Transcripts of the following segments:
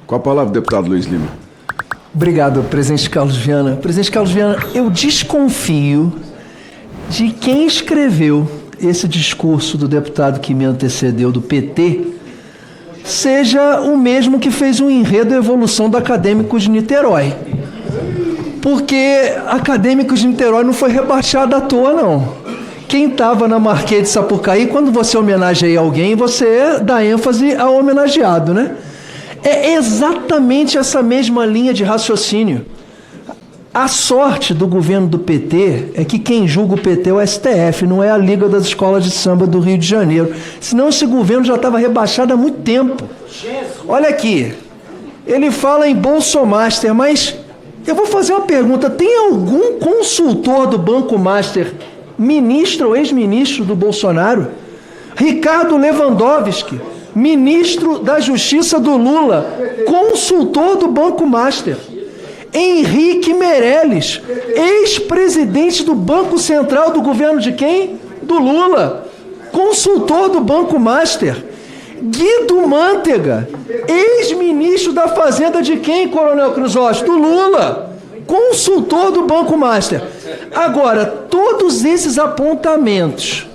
Com a palavra, deputado Luiz Lima. Obrigado, presidente Carlos Viana. Presidente Carlos Viana, eu desconfio de quem escreveu esse discurso do deputado que me antecedeu, do PT, seja o mesmo que fez um enredo Evolução do Acadêmicos de Niterói. Porque Acadêmicos de Niterói não foi rebaixado à toa, não. Quem estava na Marquês de Sapucaí, quando você homenageia alguém, você dá ênfase ao homenageado, né? É exatamente essa mesma linha de raciocínio. A sorte do governo do PT é que quem julga o PT é o STF, não é a Liga das Escolas de Samba do Rio de Janeiro. Senão esse governo já estava rebaixado há muito tempo. Olha aqui, ele fala em Bolsomaster, mas eu vou fazer uma pergunta. Tem algum consultor do Banco Master, ministro ou ex-ministro do Bolsonaro? Ricardo Lewandowski, ministro da Justiça do Lula, consultor do Banco Master. Henrique Meirelles, ex-presidente do Banco Central do governo de quem? Do Lula, consultor do Banco Master. Guido Mantega, ex-ministro da Fazenda de quem, Coronel Crisóstomo? Do Lula, consultor do Banco Master. Agora, todos esses apontamentos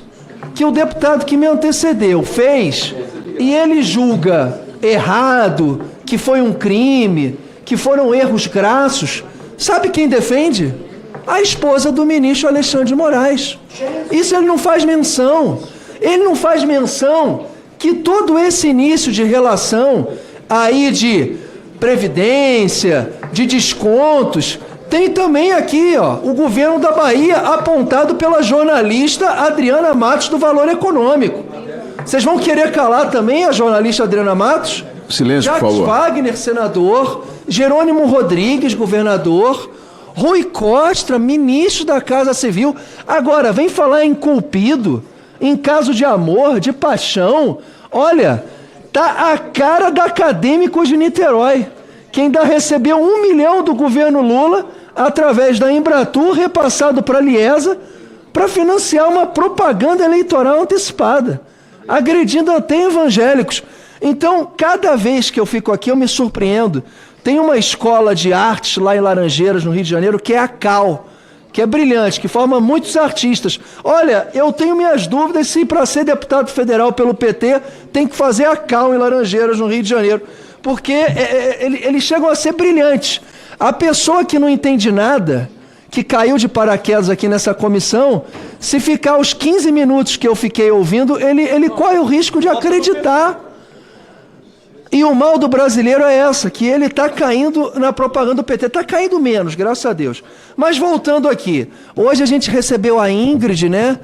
que o deputado que me antecedeu fez, e ele julga errado, que foi um crime, que foram erros crassos, sabe quem defende? A esposa do ministro Alexandre de Moraes. Isso ele não faz menção. Ele não faz menção que todo esse início de relação aí de previdência, de descontos, tem também aqui, ó, o governo da Bahia apontado pela jornalista Adriana Matos do Valor Econômico. Vocês vão querer calar também a jornalista Adriana Matos? Silêncio, por favor. Jacques Wagner, senador. Jerônimo Rodrigues, governador. Rui Costa, ministro da Casa Civil. Agora, vem falar em culpido, em caso de amor, de paixão. Olha, tá a cara da Acadêmicos de Niterói, que ainda recebeu 1 milhão do governo Lula, através da Embratur, repassado para a Liesa, para financiar uma propaganda eleitoral antecipada, agredindo até evangélicos. Então, cada vez que eu fico aqui, eu me surpreendo. Tem uma escola de artes lá em Laranjeiras, no Rio de Janeiro, que é a CAL, que é brilhante, que forma muitos artistas. Olha, eu tenho minhas dúvidas se para ser deputado federal pelo PT tem que fazer a CAL em Laranjeiras, no Rio de Janeiro, porque eles chegam a ser brilhantes. A pessoa que não entende nada, que caiu de paraquedas aqui nessa comissão, se ficar os 15 minutos que eu fiquei ouvindo, ele corre o risco de acreditar. E o mal do brasileiro é essa, que ele está caindo na propaganda do PT. Está caindo menos, graças a Deus. Mas voltando aqui, hoje a gente recebeu a Ingrid, né,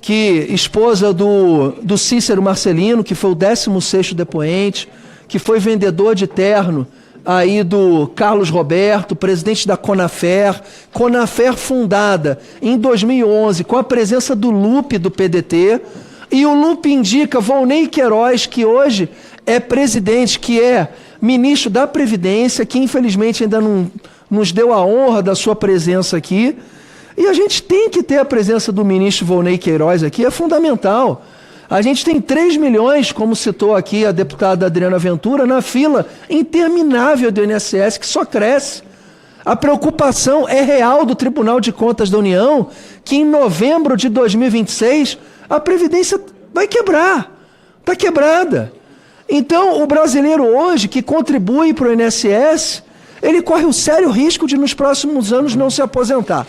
que esposa do Cícero Marcelino, que foi o 16º depoente, que foi vendedor de terno aí do Carlos Roberto, presidente da Conafer fundada em 2011 com a presença do Lupe do PDT, e o Lupe indica Volney Queiroz, que hoje é presidente, que é ministro da Previdência, que infelizmente ainda não nos deu a honra da sua presença aqui. E a gente tem que ter a presença do ministro Volney Queiroz aqui, é fundamental. A gente tem 3 milhões, como citou aqui a deputada Adriana Ventura, na fila interminável do INSS, que só cresce. A preocupação é real do Tribunal de Contas da União, que em novembro de 2026 a Previdência vai quebrar, está quebrada. Então, o brasileiro hoje, que contribui para o INSS, ele corre o sério risco de, nos próximos anos, não se aposentar.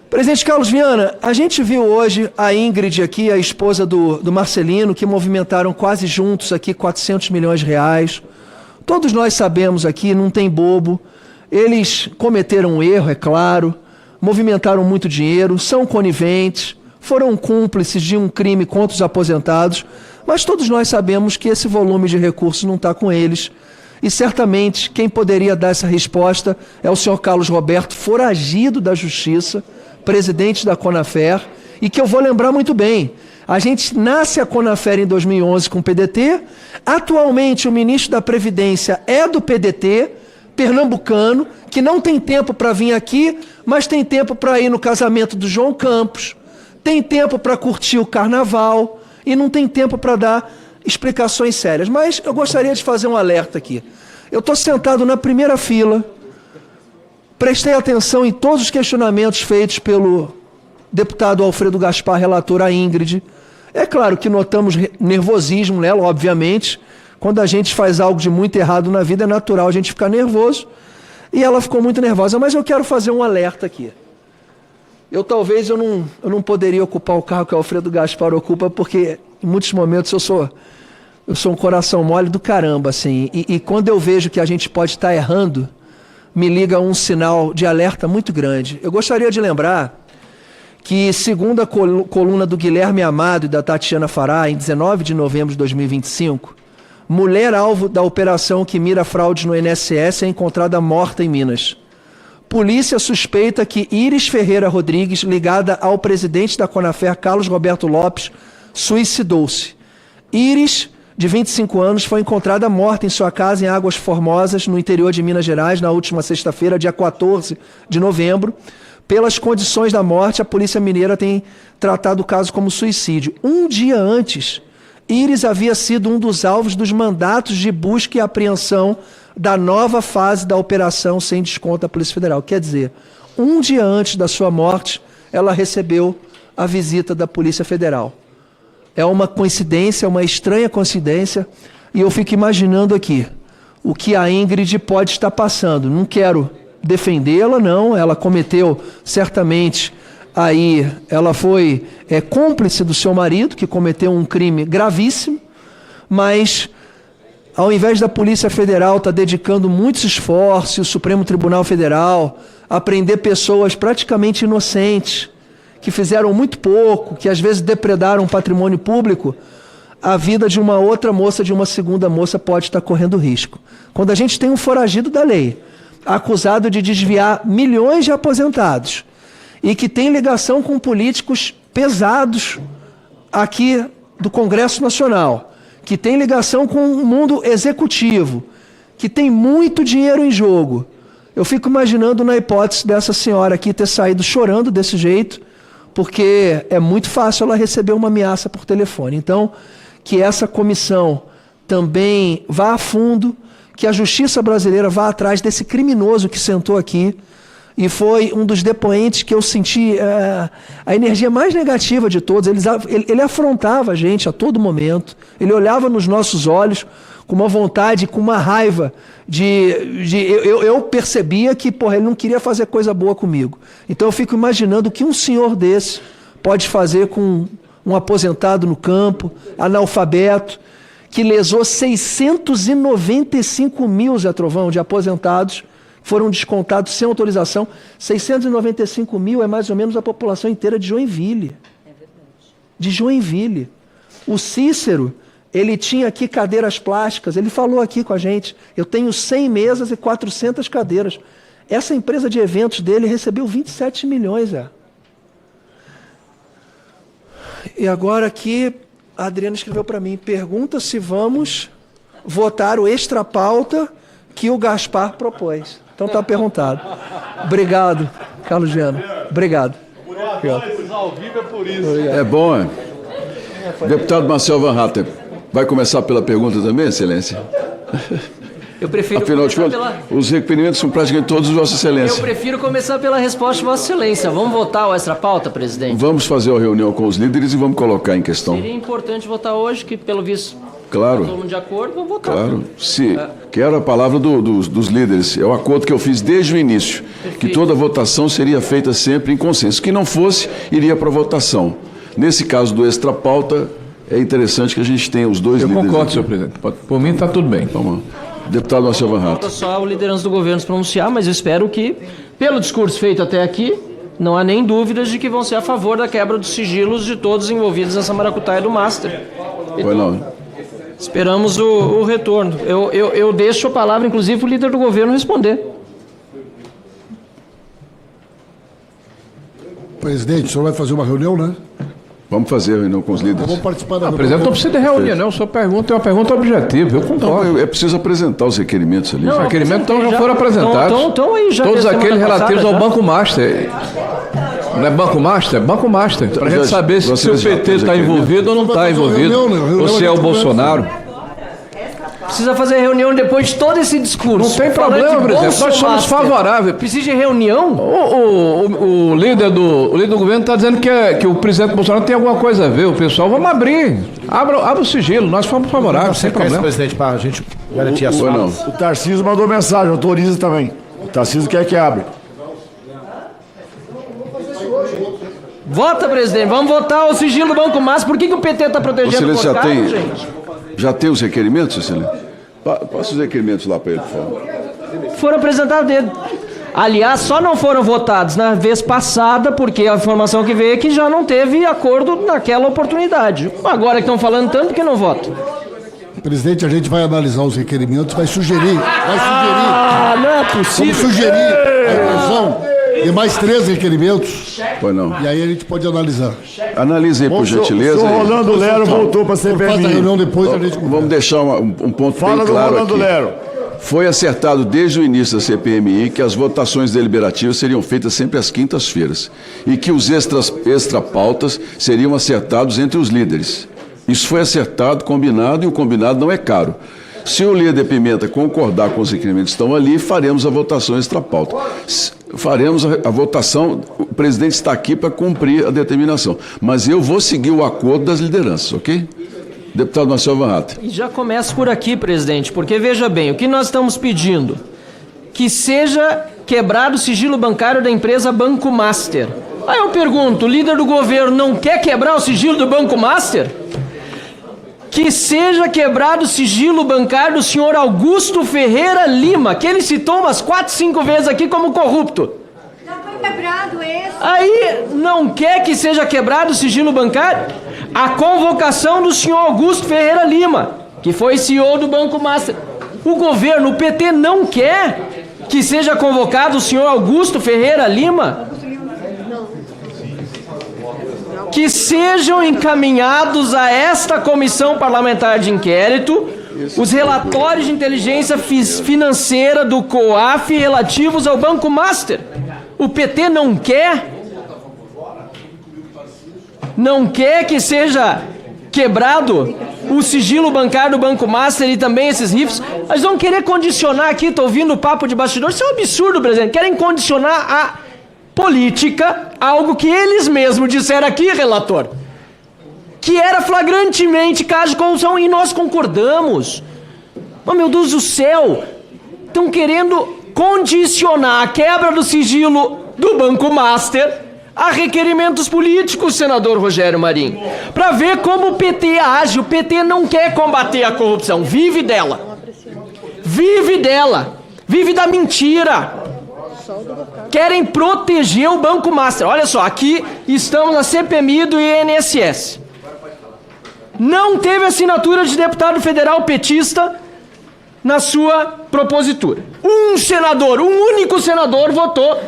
Presidente Carlos Viana, a gente viu hoje a Ingrid aqui, a esposa do Marcelino, que movimentaram quase juntos aqui 400 milhões de reais. Todos nós sabemos aqui, não tem bobo, eles cometeram um erro, é claro, movimentaram muito dinheiro, são coniventes, foram cúmplices de um crime contra os aposentados, mas todos nós sabemos que esse volume de recursos não está com eles. E certamente quem poderia dar essa resposta é o senhor Carlos Roberto, foragido da Justiça, presidente da Conafer, e que eu vou lembrar muito bem. A gente nasce a Conafer em 2011 com o PDT, atualmente o ministro da Previdência é do PDT, pernambucano, que não tem tempo para vir aqui, mas tem tempo para ir no casamento do João Campos, tem tempo para curtir o carnaval e não tem tempo para dar explicações sérias. Mas eu gostaria de fazer um alerta aqui. Eu estou sentado na primeira fila, prestei atenção em todos os questionamentos feitos pelo deputado Alfredo Gaspar, relator, a Ingrid. É claro que notamos nervosismo nela, obviamente. Quando a gente faz algo de muito errado na vida, é natural a gente ficar nervoso. E ela ficou muito nervosa. Mas eu quero fazer um alerta aqui. Talvez eu não poderia ocupar o carro que o Alfredo Gaspar ocupa, porque em muitos momentos eu sou um coração mole do caramba, assim. E quando eu vejo que a gente pode estar errando, me liga um sinal de alerta muito grande. Eu gostaria de lembrar que, segundo a coluna do Guilherme Amado e da Tatiana Fará, em 19 de novembro de 2025, mulher alvo da operação que mira fraudes no INSS é encontrada morta em Minas. Polícia suspeita que Iris Ferreira Rodrigues, ligada ao presidente da Conafer, Carlos Roberto Lopes, suicidou-se. Iris, de 25 anos, foi encontrada morta em sua casa em Águas Formosas, no interior de Minas Gerais, na última sexta-feira, dia 14 de novembro. Pelas condições da morte, a Polícia Mineira tem tratado o caso como suicídio. Um dia antes, Iris havia sido um dos alvos dos mandatos de busca e apreensão da nova fase da operação sem desconto da Polícia Federal. Quer dizer, um dia antes da sua morte, ela recebeu a visita da Polícia Federal. É uma coincidência, uma estranha coincidência, e eu fico imaginando aqui o que a Ingrid pode estar passando. Não quero defendê-la, não. Ela cometeu, certamente, aí ela foi cúmplice do seu marido, que cometeu um crime gravíssimo, mas ao invés da Polícia Federal estar dedicando muitos esforços, o Supremo Tribunal Federal, a prender pessoas praticamente inocentes, que fizeram muito pouco, que às vezes depredaram o patrimônio público, a vida de uma outra moça, de uma segunda moça, pode estar correndo risco. Quando a gente tem um foragido da lei, acusado de desviar milhões de aposentados, e que tem ligação com políticos pesados aqui do Congresso Nacional, que tem ligação com o mundo executivo, que tem muito dinheiro em jogo. Eu fico imaginando na hipótese dessa senhora aqui ter saído chorando desse jeito, porque é muito fácil ela receber uma ameaça por telefone. Então, que essa comissão também vá a fundo, que a justiça brasileira vá atrás desse criminoso que sentou aqui, e foi um dos depoentes que eu senti a energia mais negativa de todos. Ele afrontava a gente a todo momento, ele olhava nos nossos olhos com uma vontade, com uma raiva. Eu percebia que ele não queria fazer coisa boa comigo. Então eu fico imaginando o que um senhor desse pode fazer com um aposentado no campo, analfabeto, que lesou 695 mil, Zé Trovão, de aposentados, foram descontados sem autorização. 695 mil é mais ou menos a população inteira de Joinville. É verdade. De Joinville. O Cícero, ele tinha aqui cadeiras plásticas, ele falou aqui com a gente, eu tenho 100 mesas e 400 cadeiras. Essa empresa de eventos dele recebeu 27 milhões. E agora aqui, a Adriana escreveu para mim, pergunta se vamos votar o extra pauta que o Gaspar propôs. Então está perguntado. Obrigado, Carlos Viana. Obrigado. Ao vivo é por isso. É bom, é? Deputado Marcel Van Hatten, vai começar pela pergunta também, Excelência? Eu prefiro Afinal de contas, os requerimentos são praticamente todos de Vossa Excelência. Eu prefiro começar pela resposta de Vossa Excelência. Vamos votar o extra pauta, presidente? Vamos fazer uma reunião com os líderes e vamos colocar em questão. Seria importante votar hoje, que pelo visto claro, todo mundo de acordo, vamos votar. Claro, quero a palavra dos líderes. É o acordo que eu fiz desde o início, que toda votação seria feita sempre em consenso. Que não fosse, iria para votação. Nesse caso do extra pauta, é interessante que a gente tenha os dois líderes. Eu concordo, aqui. senhor presidente. Por mim está tudo bem. Vamos. Deputado Marcel Van Hatten. Falta só a liderança do governo se pronunciar, mas eu espero que, pelo discurso feito até aqui, não há nem dúvidas de que vão ser a favor da quebra dos sigilos de todos envolvidos nessa maracutaia do Master. Foi não. Esperamos o retorno. Eu deixo a palavra, inclusive, para o líder do governo responder. Presidente, o senhor vai fazer uma reunião, né? Vamos fazer a reunião com os líderes. Vamos participar da O presidente não precisa de reunião, não. Sua pergunta é uma pergunta objetiva. Eu concordo. Não, é preciso apresentar os requerimentos ali. Os requerimentos já foram apresentados. Então aí já todos aqueles relativos ao já. Banco Master. Não é Banco Master? Banco Master. Para a gente saber se o PT está envolvido ou não está envolvido. Ou se é o Bolsonaro. Precisa fazer reunião depois de todo esse discurso. Não tem Falando problema, de presidente. Nós somos Bolsomaster. favoráveis. Precisa de reunião? O líder do governo está dizendo que o presidente Bolsonaro tem alguma coisa a ver. O pessoal, vamos abrir. Abra o sigilo. Nós fomos favoráveis, sem problema. Presidente, para a gente garantir as Ou não? falas. O Tarcísio mandou mensagem, autoriza também. O Tarcísio quer que abre. Vota, presidente. Vamos votar o sigilo do Banco Master. Por que o PT está protegendo o Excelência, Porcaro, gente? já tem os requerimentos, Excelência? Passa os requerimentos lá para ele, por favor. Foram apresentados dele. Aliás, só não foram votados na vez passada, porque a informação que veio é que já não teve acordo naquela oportunidade. Agora que estão falando tanto, por que não votam? Presidente, a gente vai analisar os requerimentos, vai sugerir. Ah, não é Vamos possível. sugerir a inclusão de mais 3 requerimentos. Pois não. E aí a gente pode analisar. Analise aí, por O gentileza. senhor Rolando Lero voltou para a Faz a CPMI. reunião depois, a gente conversa. Vamos deixar um ponto Fala bem do claro Rolando aqui. Lero. Foi acertado desde o início da CPMI que as votações deliberativas seriam feitas sempre às quintas-feiras e que os extra-pautas seriam acertados entre os líderes. Isso foi acertado, combinado, e o combinado não é caro. Se o líder Pimenta concordar com os requerimentos que estão ali, faremos a votação extra-pauta. Faremos a votação, o presidente está aqui para cumprir a determinação. Mas eu vou seguir o acordo das lideranças, ok? Deputado Marcelo Van Hatten. E já começo por aqui, presidente, porque veja bem, o que nós estamos pedindo? Que seja quebrado o sigilo bancário da empresa Banco Master. Aí eu pergunto, o líder do governo não quer quebrar o sigilo do Banco Master? Que seja quebrado o sigilo bancário do senhor Augusto Ferreira Lima, que ele citou umas 4, 5 vezes aqui como corrupto. Já foi quebrado esse. Aí não quer que seja quebrado o sigilo bancário? A convocação do senhor Augusto Ferreira Lima, que foi CEO do Banco Master. O governo, o PT, não quer que seja convocado o senhor Augusto Ferreira Lima? Que sejam encaminhados a esta comissão parlamentar de inquérito os relatórios de inteligência financeira do COAF relativos ao Banco Master. O PT não quer? Não quer que seja quebrado o sigilo bancário do Banco Master e também esses RIFs? Eles vão querer condicionar aqui, estou ouvindo o papo de bastidor, isso é um absurdo, presidente. Querem condicionar a política, algo que eles mesmos disseram aqui, relator, que era flagrantemente caso de corrupção, e nós concordamos. Oh, meu Deus do céu, estão querendo condicionar a quebra do sigilo do Banco Master a requerimentos políticos, senador Rogério Marinho, para ver como o PT age. O PT não quer combater a corrupção, vive dela. Vive dela, vive da mentira. Querem proteger o Banco Master. Olha só, aqui estamos na CPMI do INSS. Não teve assinatura de deputado federal petista na sua propositura. Um senador, um único senador votou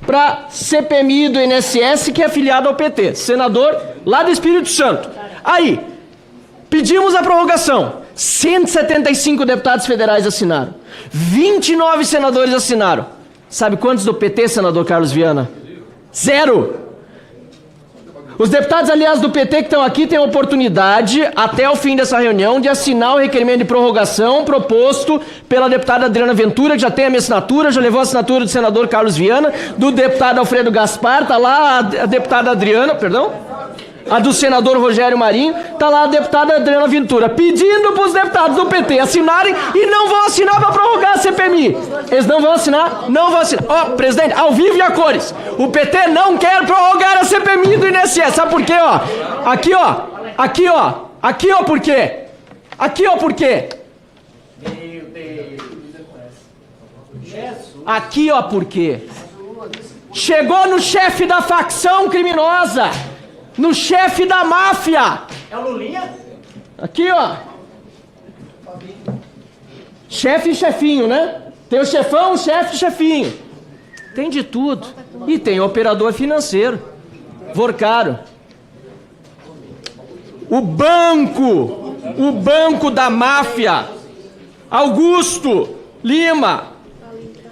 para CPMI do INSS, que é afiliado ao PT. Senador lá do Espírito Santo. Aí, pedimos a prorrogação. 175 deputados federais assinaram. 29 senadores assinaram. Sabe quantos do PT, senador Carlos Viana? 0. Os deputados, aliás, do PT que estão aqui têm a oportunidade, até o fim dessa reunião, de assinar o requerimento de prorrogação proposto pela deputada Adriana Ventura, que já tem a minha assinatura, já levou a assinatura do senador Carlos Viana, do deputado Alfredo Gaspar, está lá a deputada Adriana, a do senador Rogério Marinho, está lá a deputada Adriana Ventura, pedindo para os deputados do PT assinarem e não vão assinar para prorrogar a CPMI. Eles não vão assinar? Não vão assinar. Ó, presidente, ao vivo e a cores, o PT não quer prorrogar a CPMI do INSS. Sabe por quê, ó? Aqui, ó. Aqui, ó. Aqui, ó, por quê? Aqui, ó, por quê? Aqui, ó, por quê? Chegou no chefe da facção criminosa, no chefe da máfia. É o Lulinha? Aqui, ó. Chefe e chefinho, né? Tem o chefão, o chefe e chefinho. Tem de tudo. E tem o operador financeiro, Vorcaro. O banco da máfia, Augusto Lima.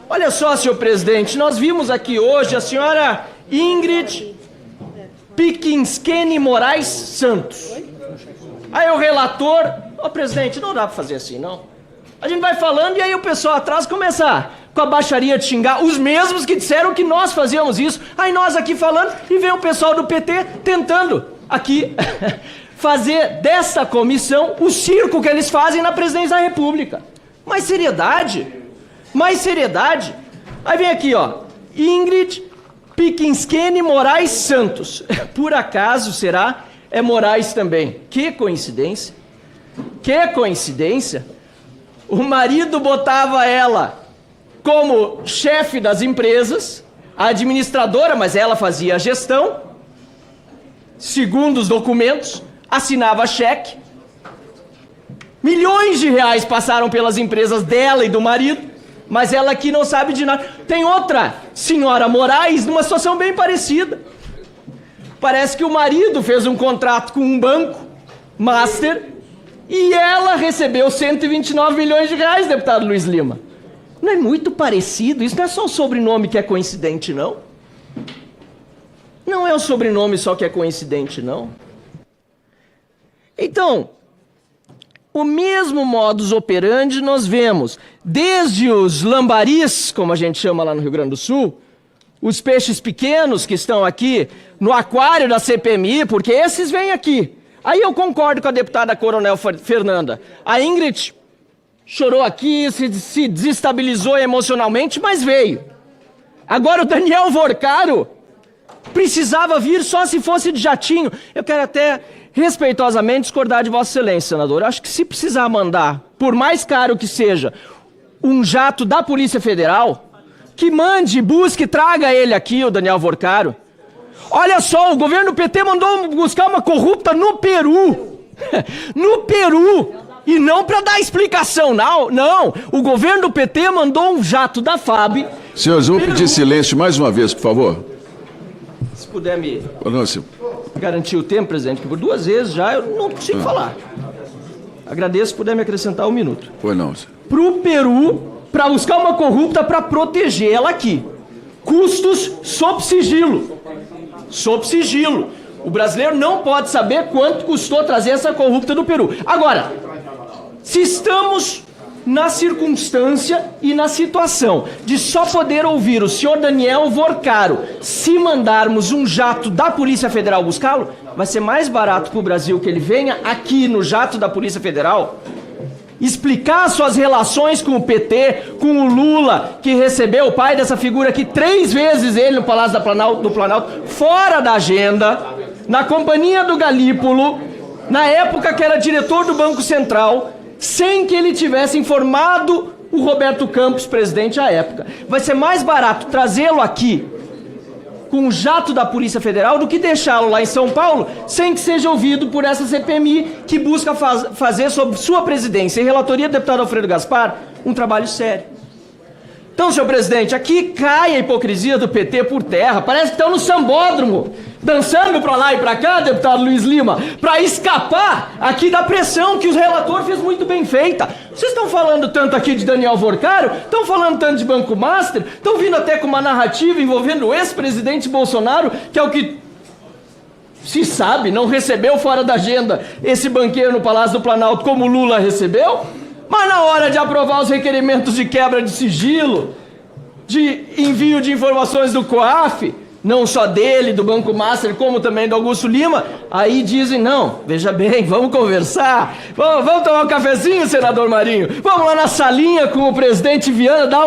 Olha só, senhor presidente, nós vimos aqui hoje a senhora Ingrid Piquinskene Moraes Santos. Aí o relator, presidente, não dá para fazer assim, não. A gente vai falando e aí o pessoal atrás começa com a baixaria de xingar os mesmos que disseram que nós fazíamos isso. Aí nós aqui falando e vem o pessoal do PT tentando aqui fazer dessa comissão o circo que eles fazem na presidência da República. Mais seriedade. Mais seriedade. Aí vem aqui, ó. Ingrid Piquinskene Moraes Santos. Por acaso, será? É Moraes também. Que coincidência. Que coincidência. O marido botava ela como chefe das empresas, a administradora, mas ela fazia a gestão, segundo os documentos, assinava cheque. Milhões de reais passaram pelas empresas dela e do marido, mas ela aqui não sabe de nada. Tem outra senhora Moraes numa situação bem parecida. Parece que o marido fez um contrato com um banco, Master, e ela recebeu 129 milhões de reais, deputado Luiz Lima. Não é muito parecido? Isso não é só o sobrenome que é coincidente, não? Não é o sobrenome só que é coincidente, não? Então, o mesmo modus operandi nós vemos desde os lambaris, como a gente chama lá no Rio Grande do Sul, os peixes pequenos que estão aqui no aquário da CPMI, porque esses vêm aqui. Aí eu concordo com a deputada Coronel Fernanda. A Ingrid chorou aqui, se desestabilizou emocionalmente, mas veio. Agora o Daniel Vorcaro precisava vir só se fosse de jatinho. Eu quero até respeitosamente discordar de Vossa Excelência, senador. Eu acho que se precisar mandar, por mais caro que seja, um jato da Polícia Federal, que mande, busque, traga ele aqui, o Daniel Vorcaro. Olha só, o governo PT mandou buscar uma corrupta no Peru. No Peru. E não para dar explicação, não. O governo do PT mandou um jato da FAB. Senhores, eu vou pedir silêncio mais uma vez, por favor. Se puder me Nossa. garantir o tempo, presidente, que por 2 vezes já eu não consigo falar. Agradeço se puder me acrescentar 1 minuto. Pois não. Pro Peru, para buscar uma corrupta para proteger ela aqui. Custos sob sigilo. Sob sigilo. O brasileiro não pode saber quanto custou trazer essa corrupta do Peru. Agora, se estamos na circunstância e na situação de só poder ouvir o senhor Daniel Vorcaro se mandarmos um jato da Polícia Federal buscá-lo, vai ser mais barato para o Brasil que ele venha aqui no jato da Polícia Federal explicar suas relações com o PT, com o Lula, que recebeu o pai dessa figura aqui 3 vezes ele no Palácio do Planalto, fora da agenda, na companhia do Galípolo, na época que era diretor do Banco Central, sem que ele tivesse informado o Roberto Campos, presidente à época. Vai ser mais barato trazê-lo aqui com o jato da Polícia Federal do que deixá-lo lá em São Paulo sem que seja ouvido por essa CPMI que busca fazer sob sua presidência e relatoria do deputado Alfredo Gaspar um trabalho sério. Então, senhor presidente, aqui cai a hipocrisia do PT por terra. Parece que estão no sambódromo, dançando pra lá e pra cá, deputado Luiz Lima, pra escapar aqui da pressão que o relator fez muito bem feita. Vocês estão falando tanto aqui de Daniel Vorcaro, estão falando tanto de Banco Master, estão vindo até com uma narrativa envolvendo o ex-presidente Bolsonaro, que é o que se sabe, não recebeu fora da agenda esse banqueiro no Palácio do Planalto como o Lula recebeu. Mas na hora de aprovar os requerimentos de quebra de sigilo, de envio de informações do COAF, não só dele, do Banco Master, como também do Augusto Lima, aí dizem, não, veja bem, vamos conversar, vamos tomar um cafezinho, senador Marinho, vamos lá na salinha com o presidente Viana, dar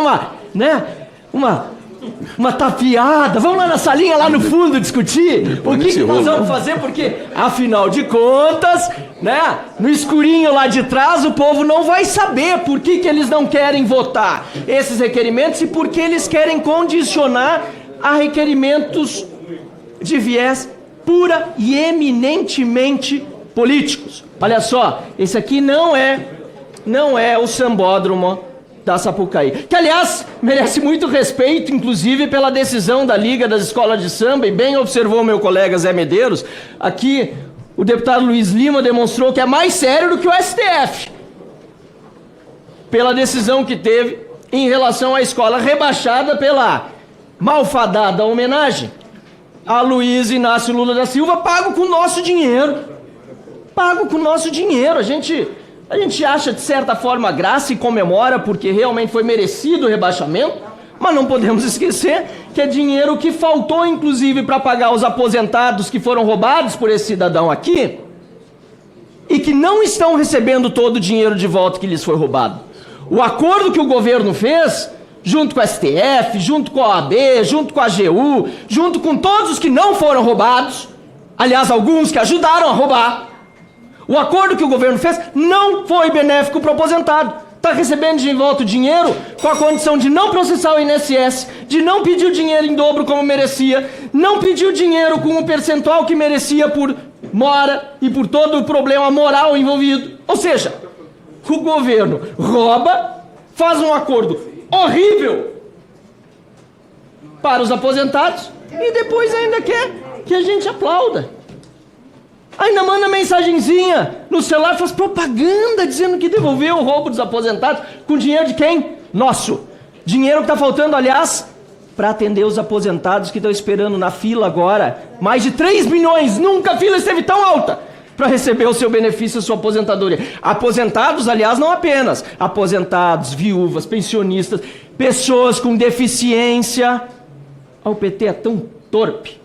uma tapeada, vamos lá na salinha, lá no fundo, discutir o que nós vamos fazer, porque, afinal de contas, né, no escurinho lá de trás, o povo não vai saber por que eles não querem votar esses requerimentos e por que eles querem condicionar a requerimentos de viés pura e eminentemente políticos. Olha só, esse aqui não é o sambódromo da Sapucaí, que aliás merece muito respeito, inclusive pela decisão da Liga das Escolas de Samba, e bem observou meu colega Zé Medeiros, aqui o deputado Luiz Lima demonstrou que é mais sério do que o STF, pela decisão que teve em relação à escola rebaixada pela malfadada homenagem a Luiz Inácio Lula da Silva, pago com o nosso dinheiro. Pago com o nosso dinheiro. A gente A gente acha, de certa forma, graça e comemora porque realmente foi merecido o rebaixamento, mas não podemos esquecer que é dinheiro que faltou, inclusive, para pagar os aposentados que foram roubados por esse cidadão aqui e que não estão recebendo todo o dinheiro de volta que lhes foi roubado. O acordo que o governo fez, junto com a STF, junto com a OAB, junto com a AGU, junto com todos os que não foram roubados, aliás, alguns que ajudaram a roubar, o acordo que o governo fez não foi benéfico para o aposentado. Está recebendo de volta o dinheiro com a condição de não processar o INSS, de não pedir o dinheiro em dobro como merecia, não pedir o dinheiro com o percentual que merecia por mora e por todo o problema moral envolvido. Ou seja, o governo rouba, faz um acordo horrível para os aposentados e depois ainda quer que a gente aplauda. Ainda manda mensagenzinha no celular, faz propaganda dizendo que devolveu o roubo dos aposentados com dinheiro de quem? Nosso. Dinheiro que está faltando, aliás, para atender os aposentados que estão esperando na fila agora. Mais de 3 milhões, nunca a fila esteve tão alta para receber o seu benefício, a sua aposentadoria. Aposentados, aliás, não apenas. Aposentados, viúvas, pensionistas, pessoas com deficiência. O PT é tão torpe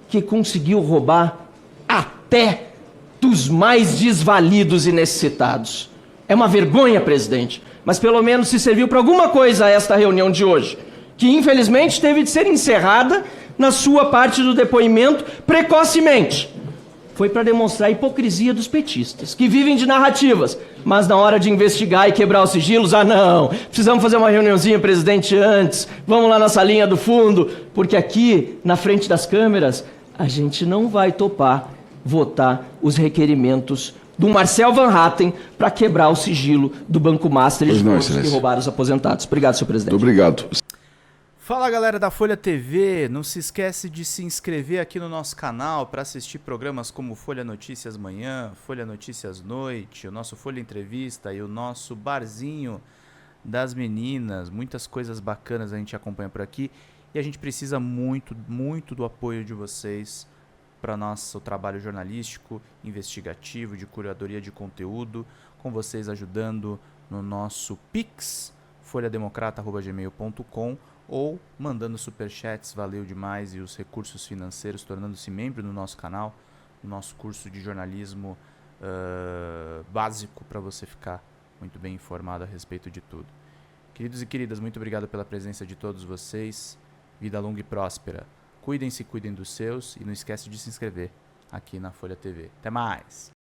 que conseguiu roubar até dos mais desvalidos e necessitados. É uma vergonha, presidente, mas pelo menos se serviu para alguma coisa esta reunião de hoje, que infelizmente teve de ser encerrada na sua parte do depoimento precocemente. Foi para demonstrar a hipocrisia dos petistas, que vivem de narrativas, mas na hora de investigar e quebrar os sigilos, não, precisamos fazer uma reuniãozinha, presidente, antes, vamos lá na salinha do fundo, porque aqui, na frente das câmeras, a gente não vai topar votar os requerimentos do Marcel Van Hatten para quebrar o sigilo do Banco Master e de todos que roubaram os aposentados. Obrigado, senhor presidente. Muito obrigado. Fala, galera da Folha TV, não se esquece de se inscrever aqui no nosso canal para assistir programas como Folha Notícias Manhã, Folha Notícias Noite, o nosso Folha Entrevista e o nosso Barzinho das Meninas. Muitas coisas bacanas a gente acompanha por aqui e a gente precisa muito, muito do apoio de vocês para nosso trabalho jornalístico, investigativo, de curadoria de conteúdo, com vocês ajudando no nosso Pix, folhademocrata@gmail.com, ou mandando superchats, valeu demais, e os recursos financeiros, tornando-se membro do nosso canal, no nosso curso de jornalismo básico, para você ficar muito bem informado a respeito de tudo. Queridos e queridas, muito obrigado pela presença de todos vocês, vida longa e próspera. Cuidem-se, cuidem dos seus e não esquece de se inscrever aqui na Folha TV. Até mais!